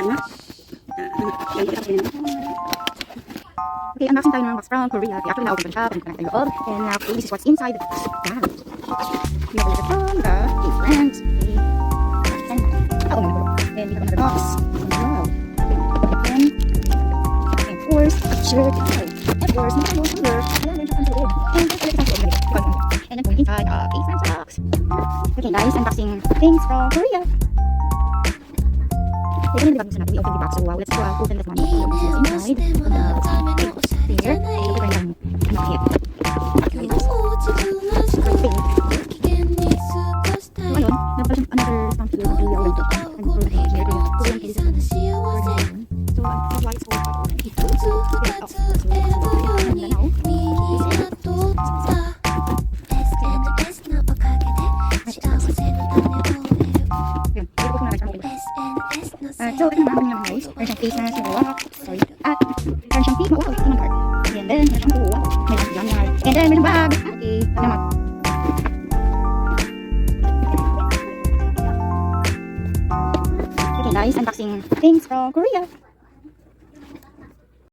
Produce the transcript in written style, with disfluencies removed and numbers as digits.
na. Okay, unboxing tayo ng box from Korea. Okay, actually na-open ko siya. Pagod ko lang tayo loob. And now, okay, this is what's inside the box. Wow. We have a from the different. And we have another box. Wow. And of course, a shirt. And of course, no Tumbler. And then going inside a different box. Okay guys, unboxing things from Korea. Okay, ganun diba natin i-open the box. So wow, let's open that one. Inside. Here. Ito pa yung nakahit. So ayun, nagpala siyang another stamp here. So why it's so ito naman yung guys. Meron siyang face mask, sorry. At meron siyang feet, ito naman part. And then, meron siyang buwa. May lang yan. And then, meron bag. Okay, ito naman. Okay guys, unboxing things from Korea.